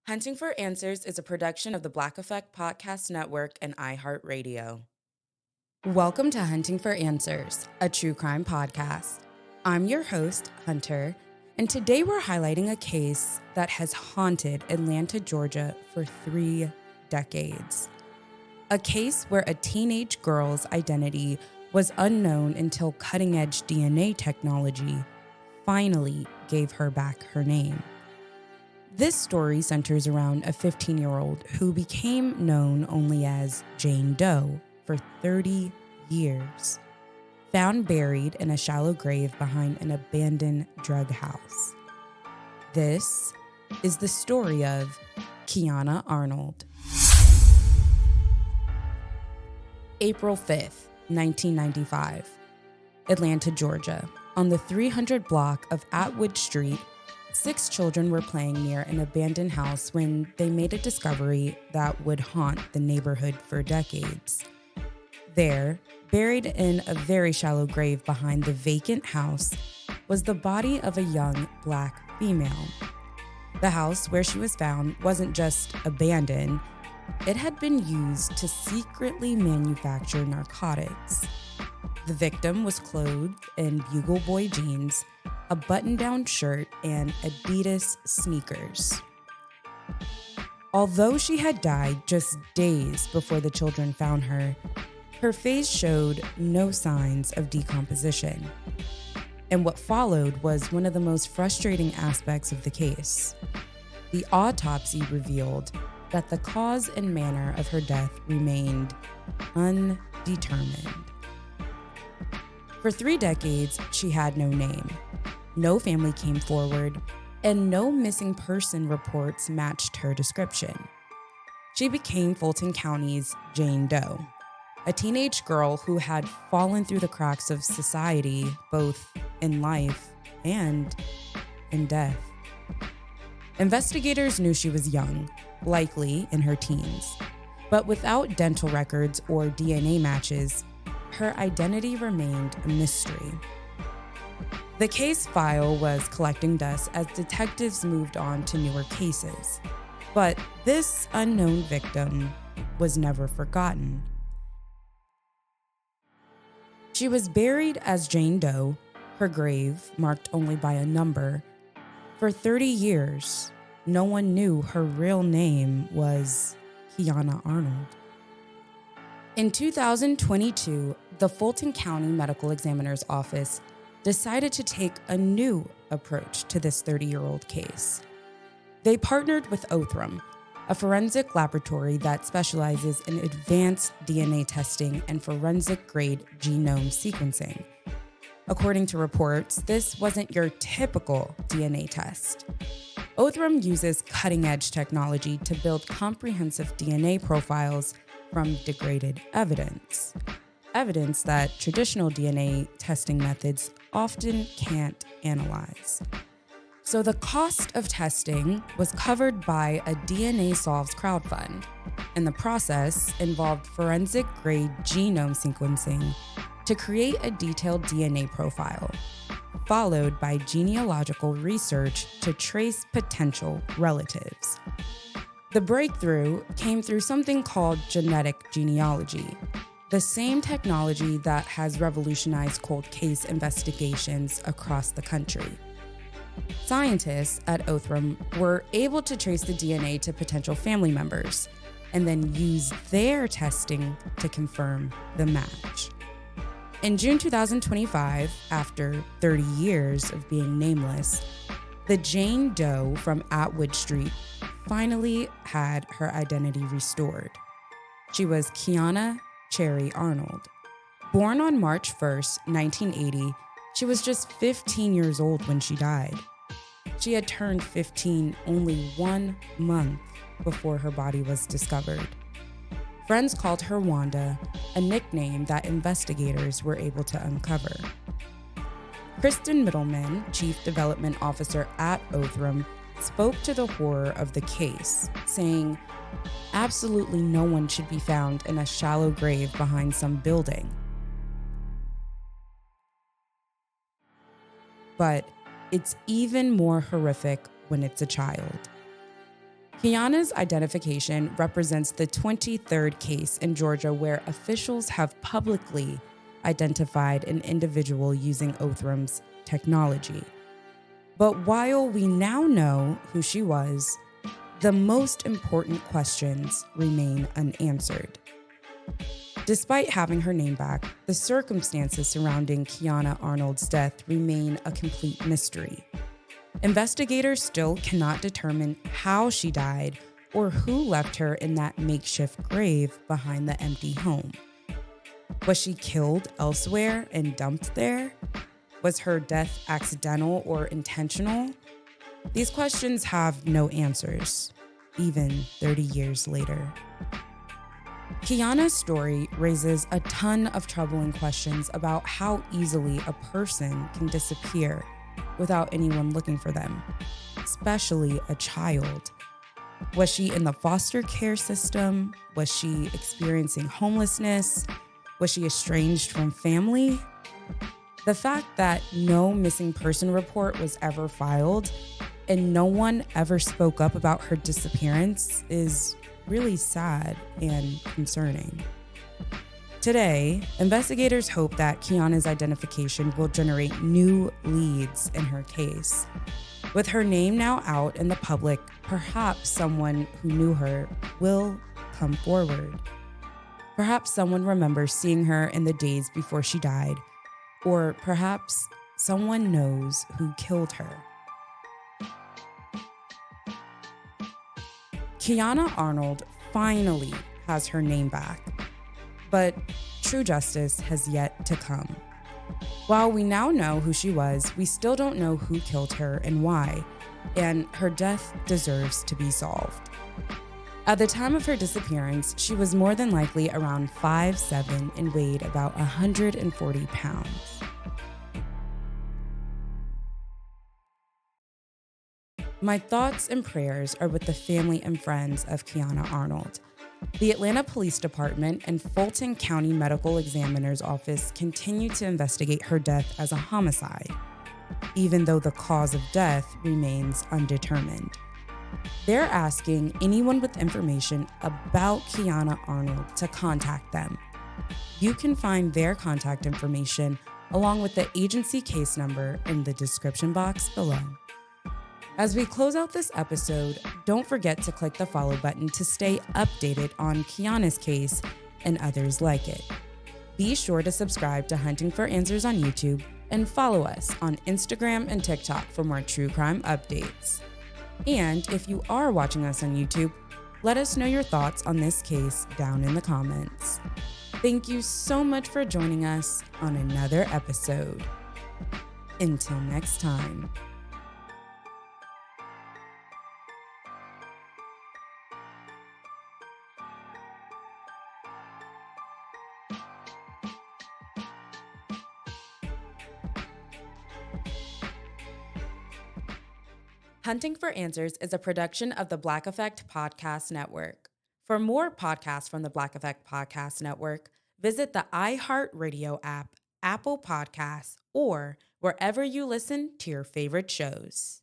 Hunting for Answers is a production of the Black Effect Podcast Network and iHeartRadio. Welcome to Hunting for Answers, a true crime podcast. I'm your host, Hunter, and today we're highlighting a case that has haunted Atlanta, Georgia for 3 decades. A case where a teenage girl's identity was unknown until cutting-edge DNA technology finally gave her back her name. This story centers around a 15-year-old who became known only as Jane Doe for 30 years, found buried in a shallow grave behind an abandoned drug house. This is the story of Kiyona Arnold. April 5th, 1995, Atlanta, Georgia. On the 300 block of Atwood Street, 6 children were playing near an abandoned house when they made a discovery that would haunt the neighborhood for decades. There, buried in a very shallow grave behind the vacant house, was the body of a young black female. The house where she was found wasn't just abandoned, it had been used to secretly manufacture narcotics. The victim was clothed in Bugle Boy jeans, a button-down shirt, and Adidas sneakers. Although she had died just days before the children found her, her face showed no signs of decomposition. And what followed was one of the most frustrating aspects of the case. The autopsy revealed that the cause and manner of her death remained undetermined. For 3 decades, she had no name. No family came forward, and no missing person reports matched her description. She became Fulton County's Jane Doe, a teenage girl who had fallen through the cracks of society, both in life and in death. Investigators knew she was young, likely in her teens, but without dental records or DNA matches, her identity remained a mystery. The case file was collecting dust as detectives moved on to newer cases, but this unknown victim was never forgotten. She was buried as Jane Doe, her grave marked only by a number. For 30 years, no one knew her real name was Kiyona Arnold. In 2022, the Fulton County Medical Examiner's Office decided to take a new approach to this 30-year-old case. They partnered with Othram, a forensic laboratory that specializes in advanced DNA testing and forensic-grade genome sequencing. According to reports, this wasn't your typical DNA test. Othram uses cutting-edge technology to build comprehensive DNA profiles from degraded evidence that traditional DNA testing methods often can't analyze. So the cost of testing was covered by a DNA Solves crowdfund, and the process involved forensic-grade genome sequencing to create a detailed DNA profile, followed by genealogical research to trace potential relatives. The breakthrough came through something called genetic genealogy, the same technology that has revolutionized cold case investigations across the country. Scientists at Othram were able to trace the DNA to potential family members and then use their testing to confirm the match. In June 2025, after 30 years of being nameless, the Jane Doe from Atwood Street finally had her identity restored. She was Kiyona Cherry Arnold. Born on March 1st, 1980, she was just 15 years old when she died. She had turned 15 only 1 month before her body was discovered. Friends called her Wanda, a nickname that investigators were able to uncover. Kristen Middleman, Chief Development Officer at Othram, spoke to the horror of the case, saying, "Absolutely no one should be found in a shallow grave behind some building." But it's even more horrific when it's a child. Kiyona's identification represents the 23rd case in Georgia where officials have publicly identified an individual using Othrum's technology. But while we now know who she was, the most important questions remain unanswered. Despite having her name back, the circumstances surrounding Kiyona Arnold's death remain a complete mystery. Investigators still cannot determine how she died or who left her in that makeshift grave behind the empty home. Was she killed elsewhere and dumped there? Was her death accidental or intentional? These questions have no answers, even 30 years later. Kiyona's story raises a ton of troubling questions about how easily a person can disappear without anyone looking for them, especially a child. Was she in the foster care system? Was she experiencing homelessness? Was she estranged from family? The fact that no missing person report was ever filed and no one ever spoke up about her disappearance is really sad and concerning. Today, investigators hope that Kiyona's identification will generate new leads in her case. With her name now out in the public, perhaps someone who knew her will come forward. Perhaps someone remembers seeing her in the days before she died, or perhaps someone knows who killed her. Kiyona Arnold finally has her name back, but true justice has yet to come. While we now know who she was, we still don't know who killed her and why, and her death deserves to be solved. At the time of her disappearance, she was more than likely around 5'7" and weighed about 140 pounds. My thoughts and prayers are with the family and friends of Kiyona Arnold. The Atlanta Police Department and Fulton County Medical Examiner's Office continue to investigate her death as a homicide, even though the cause of death remains undetermined. They're asking anyone with information about Kiyona Arnold to contact them. You can find their contact information along with the agency case number in the description box below. As we close out this episode, don't forget to click the follow button to stay updated on Kiyona's case and others like it. Be sure to subscribe to Hunting for Answers on YouTube and follow us on Instagram and TikTok for more true crime updates. And if you are watching us on YouTube, let us know your thoughts on this case down in the comments. Thank you so much for joining us on another episode. Until next time. Hunting for Answers is a production of the Black Effect Podcast Network. For more podcasts from the Black Effect Podcast Network, visit the iHeartRadio app, Apple Podcasts, or wherever you listen to your favorite shows.